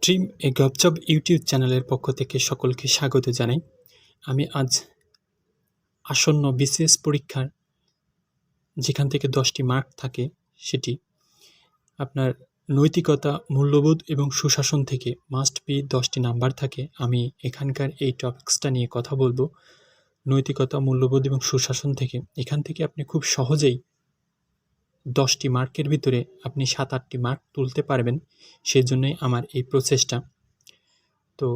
Dream এ গপজব YouTube চ্যানেলের পক্ষ থেকে সকলকে স্বাগত জানাই। আমি আজ আসন্ন BcS পরীক্ষার যেখান থেকে 10টি মার্ক থাকে সেটি আপনার নৈতিকতা, মূল্যবোধ এবং সুশাসন থেকে মাস্ট বি 10টি নাম্বার থাকে। আমি এখানকার এই টপিক্সটা নিয়ে কথা বলবো। নৈতিকতা, মূল্যবোধ এবং সুশাসন থেকে এখান থেকে আপনি খুব সহজেই 10টি মার্কের ভিতরে আপনি 7-8টি মার্ক তুলতে পারবেন। সেই জন্যই আমার এই প্রচেষ্টা। তো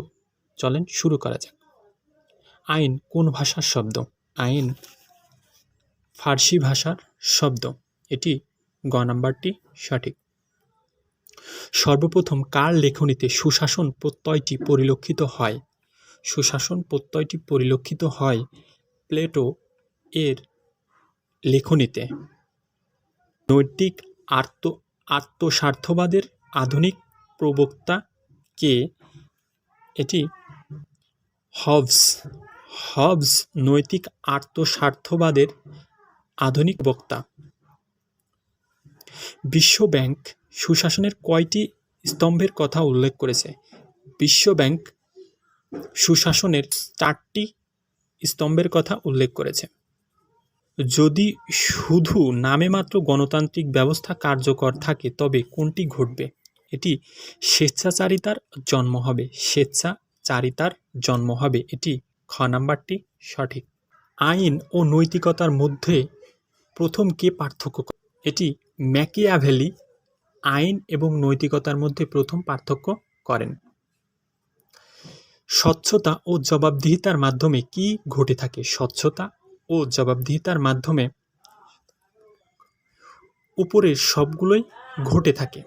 চলেন শুরু করা যাক। আইন কোন ভাষার শব্দ? আইন ফার্সি ভাষার শব্দ। এটি গ নাম্বারটি সঠিক। সর্বপ্রথম কার লেখনীতে সুশাসন প্রত্যয়টি পরিলক্ষিত হয়? সুশাসন প্রত্যয়টি পরিলক্ষিত হয় প্লেটো এর লেখনীতে। নৈতিক আত্মস্বার্থবাদের আধুনিক প্রবক্তা কে? এটি হবস নৈতিক আত্মস্বার্থবাদের আধুনিক বক্তা। বিশ্ব ব্যাংক সুশাসনের কয়টি স্তম্ভের কথা উল্লেখ করেছে? বিশ্ব ব্যাংক সুশাসনের 4টি স্তম্ভের কথা উল্লেখ করেছে। যদি শুধু নামে মাত্র গণতান্ত্রিক ব্যবস্থা কার্যকর থাকে তবে কোনটি ঘটবে? এটি স্বেচ্ছাচারিতার জন্ম হবে। স্বেচ্ছাচারিতার জন্ম হবে। এটি খ নাম্বারটি সঠিক। আইন ও নৈতিকতার মধ্যে প্রথম কে পার্থক্য করে? এটি ম্যাকিয়াভেলি আইন এবং নৈতিকতার মধ্যে প্রথম পার্থক্য করেন। স্বচ্ছতা ও জবাবদিহিতার মাধ্যমে কি ঘটে থাকে? স্বচ্ছতা ও জবাবদিহিতার মাধ্যমে উপরের সবগুলোই ঘটে থাকে।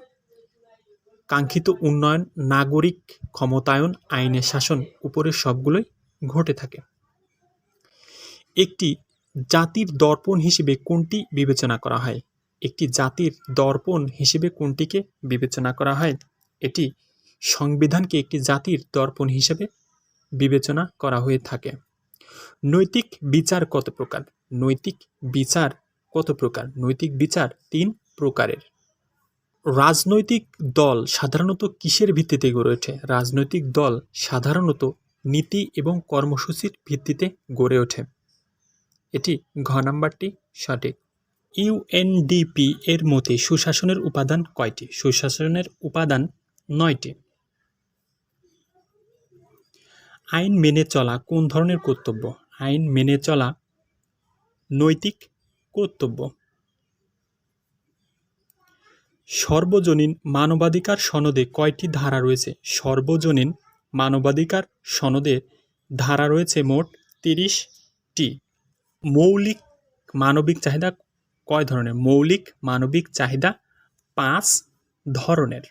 কাঙ্ক্ষিত উন্নয়ন, নাগরিক ক্ষমতায়ন, আইনের শাসন, উপরের সবগুলোই ঘটে থাকে। একটি জাতির দর্পণ হিসেবে কোনটি বিবেচনা করা হয়? একটি জাতির দর্পণ হিসেবে কোনটিকে বিবেচনা করা হয়? এটি সংবিধানকে একটি জাতির দর্পণ হিসেবে বিবেচনা করা হয়ে থাকে। নৈতিক বিচার কত প্রকার? নৈতিক বিচার কত প্রকার? নৈতিক বিচার 3 প্রকারের। রাজনৈতিক দল সাধারণত কিসের ভিত্তিতে গড়ে ওঠে? রাজনৈতিক দল সাধারণত নীতি এবং কর্মসূচির ভিত্তিতে গড়ে ওঠে। এটি ঘ নাম্বারটি সঠিক। ইউএনডিপি এর মতে সুশাসনের উপাদান কয়টি? সুশাসনের উপাদান 9টি। আইন মেনে চলা কোন ধরনের কর্তব্য? আইন মেনে চলা নৈতিক কর্তব্য। সর্বজনীন মানবাধিকার সনদে কয়টি ধারা রয়েছে? সর্বজনীন মানবাধিকার সনদে ধারা রয়েছে মোট 30টি। মৌলিক মানবিক চাহিদা কয় ধরনের? মৌলিক মানবিক চাহিদা 5 ধরনের।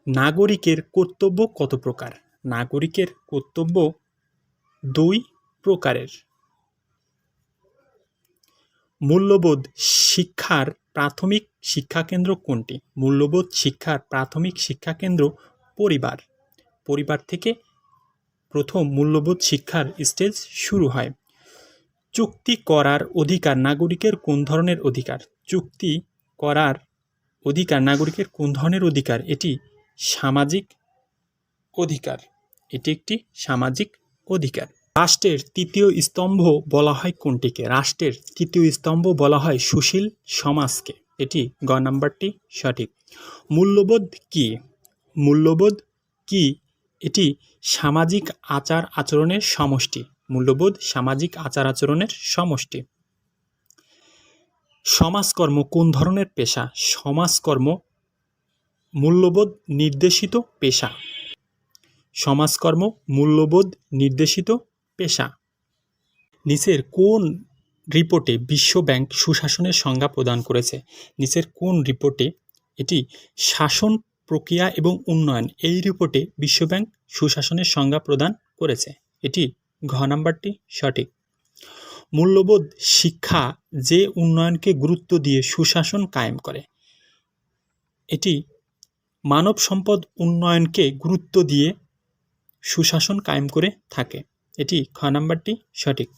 নাগরিকের কর্তব্য কত প্রকার? নাগরিকের কর্তব্য 2 প্রকারের। মূল্যবোধ শিক্ষার প্রাথমিক শিক্ষাকেন্দ্র কোনটি? মূল্যবোধ শিক্ষার প্রাথমিক শিক্ষাকেন্দ্র পরিবার। পরিবার থেকে প্রথম মূল্যবোধ শিক্ষার স্টেজ শুরু হয়। চুক্তি করার অধিকার নাগরিকের কোন ধরনের অধিকার? চুক্তি করার অধিকার নাগরিকের কোন ধরনের অধিকার? এটি সামাজিক অধিকার। এটি একটি সামাজিক অধিকার। রাষ্ট্রের 3য় স্তম্ভ বলা হয় কোনটিকে? রাষ্ট্রের 3য় স্তম্ভ বলা হয় সুশীল সমাজকে। এটি গ নাম্বারটি সঠিক। মূল্যবোধ কি? মূল্যবোধ কি? এটি সামাজিক আচার আচরণের সমষ্টি। মূল্যবোধ সামাজিক আচার আচরণের সমষ্টি। সমাজকর্ম কোন ধরনের পেশা? সমাজকর্ম মূল্যবোধ নির্দেশিত পেশা। সমাজকর্ম মূল্যবোধ নির্দেশিত পেশা। নিচের কোন রিপোর্টে বিশ্ব ব্যাংক সুশাসনের সংজ্ঞা প্রদান করেছে? নিচের কোন রিপোর্টে? এটি শাসন প্রক্রিয়া এবং উন্নয়ন। এই রিপোর্টে বিশ্ব ব্যাংক সুশাসনের সংজ্ঞা প্রদান করেছে। এটি ঘ নাম্বারটি সঠিক। মূল্যবোধ শিক্ষা যে উন্নয়নকে গুরুত্ব দিয়ে সুশাসন কায়েম করে। এটি মানব সম্পদ উন্নয়নকে গুরুত্ব দিয়ে সুশাসন কায়েম করে থাকে। এটি খ নাম্বারটি সঠিক।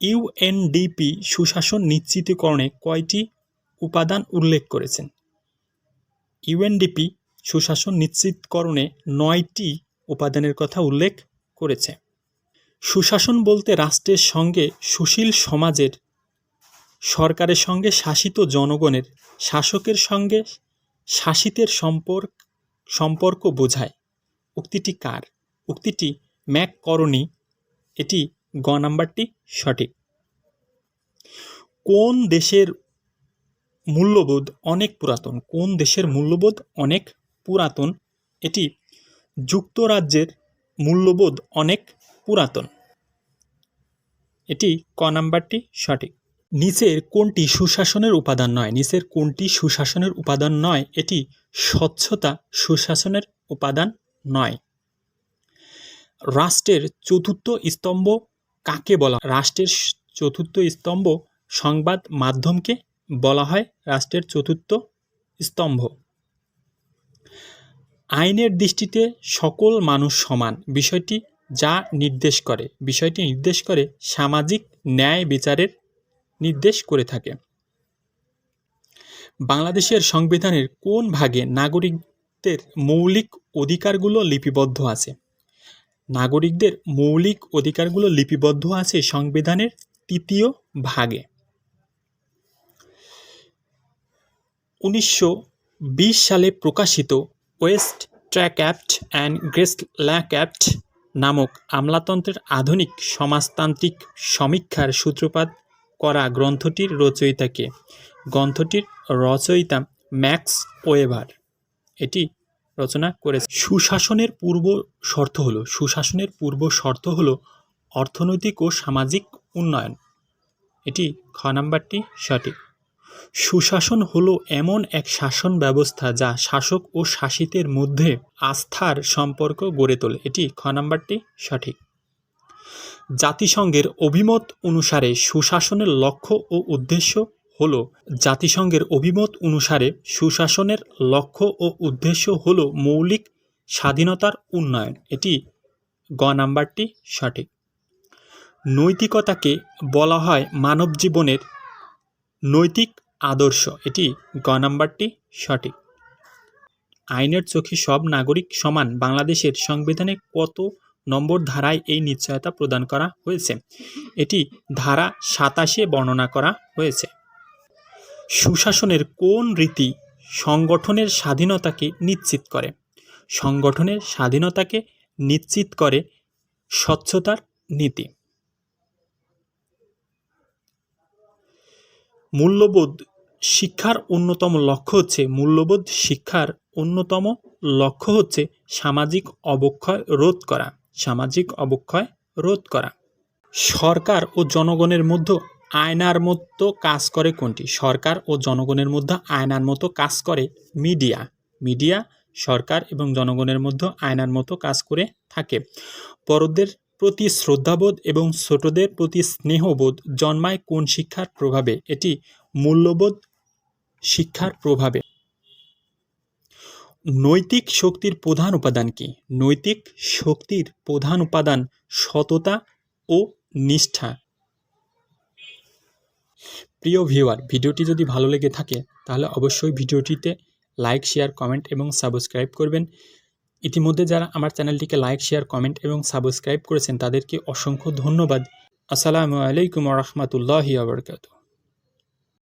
ইউএনডিপি সুশাসন নিশ্চিতকরণে কয়টি উপাদান উল্লেখ করেছেন? ইউএনডিপি সুশাসন নিশ্চিতকরণে 9টি উপাদানের কথা উল্লেখ করেছে। সুশাসন বলতে রাষ্ট্রের সঙ্গে সুশীল সমাজের, সরকারের সঙ্গে শাসিত জনগণের, শাসকের সঙ্গে শাসিতের সম্পর্ক বোঝায়। উক্তিটি কার? উক্তিটি ম্যাককরনি। এটি গ নাম্বারটি সঠিক। কোন দেশের মূল্যবোধ অনেক পুরাতন? কোন দেশের মূল্যবোধ অনেক পুরাতন? এটি যুক্তরাজ্যের মূল্যবোধ অনেক পুরাতন। এটি ক নাম্বারটি সঠিক। নিচের কোনটি সুশাসনের উপাদান নয়? নিচের কোনটি সুশাসনের উপাদান নয়? এটি স্বচ্ছতা সুশাসনের উপাদান নয়। রাষ্ট্রের চতুর্থ স্তম্ভ কাকে বলা হয়? রাষ্ট্রের চতুর্থ স্তম্ভ সংবাদ মাধ্যমকে বলা হয় রাষ্ট্রের চতুর্থ স্তম্ভ। আইনের দৃষ্টিতে সকল মানুষ সমান বিষয়টি নির্দেশ করে সামাজিক ন্যায় বিচারের নির্দেশ করে থাকে। বাংলাদেশের সংবিধানের কোন ভাগে নাগরিকদের মৌলিক অধিকারগুলো লিপিবদ্ধ আছে? নাগরিকদের মৌলিক অধিকারগুলো লিপিবদ্ধ আছে সংবিধানের 3য় ভাগে। 1920 সালে প্রকাশিত ওয়েস্ট ট্র্যাক অ্যাক্ট অ্যান্ড গ্রেসল্যাক অ্যাক্ট নামক আমলাতন্ত্রের আধুনিক সমাজতান্ত্রিক সমীক্ষার সূত্রপাত করা গ্রন্থটির রচয়িতা কে? গ্রন্থটির রচয়িতা ম্যাক্স ওয়েবার। এটি রচনা করেছে। সুশাসনের পূর্ব শর্ত হলো অর্থনৈতিক ও সামাজিক উন্নয়ন। এটি খ নাম্বারটি সঠিক। সুশাসন হলো এমন এক শাসন ব্যবস্থা যা শাসক ও শাসিতের মধ্যে আস্থার সম্পর্ক গড়ে তোলে। এটি খ নাম্বারটি সঠিক। জাতিসংঘের অভিমত অনুসারে সুশাসনের লক্ষ্য ও উদ্দেশ্য হলো মৌলিক স্বাধীনতার উন্নয়ন। এটি গ নাম্বারটি সঠিক। নৈতিকতাকে বলা হয় মানব জীবনের নৈতিক আদর্শ। এটি গ নাম্বারটি সঠিক। আইনের চোখে সব নাগরিক সমান বাংলাদেশের সংবিধানে কত নম্বর ধারায় এই নিশ্চয়তা প্রদান করা হয়েছে? এটি ধারা 27 বর্ণনা করা হয়েছে। সুশাসনের কোন রীতি সংগঠনের স্বাধীনতাকে নিশ্চিত করে? সংগঠনের স্বাধীনতাকে নিশ্চিত করে স্বচ্ছতার নীতি। মূল্যবোধ শিক্ষার অন্যতম লক্ষ্য হচ্ছে সামাজিক অবক্ষয় রোধ করা। সরকার ও জনগণের মধ্যে আয়নার মতো কাজ করে কোনটি? সরকার ও জনগণের মধ্যে আয়নার মতো কাজ করে মিডিয়া সরকার এবং জনগণের মধ্যে আয়নার মতো কাজ করে থাকে। বড়দের প্রতি শ্রদ্ধাবোধ এবং ছোটদের প্রতি স্নেহবোধ জন্মায় কোন শিক্ষার প্রভাবে? এটি মূল্যবোধ শিক্ষার প্রভাবে। নৈতিক শক্তির প্রধান উপাদান কি? নৈতিক শক্তির প্রধান উপাদান সততা ও নিষ্ঠা। প্রিয় ভিউয়ার, ভিডিওটি যদি ভালো লেগে থাকে তাহলে অবশ্যই ভিডিওটিতে লাইক, শেয়ার, কমেন্ট এবং সাবস্ক্রাইব করবেন। ইতিমধ্যে যারা আমার চ্যানেলটিকে লাইক, শেয়ার, কমেন্ট এবং সাবস্ক্রাইব করেছেন তাদেরকে অসংখ্য ধন্যবাদ। আসসালামু আলাইকুম ওয়া রাহমাতুল্লাহি ওয়া বারাকাতুহু।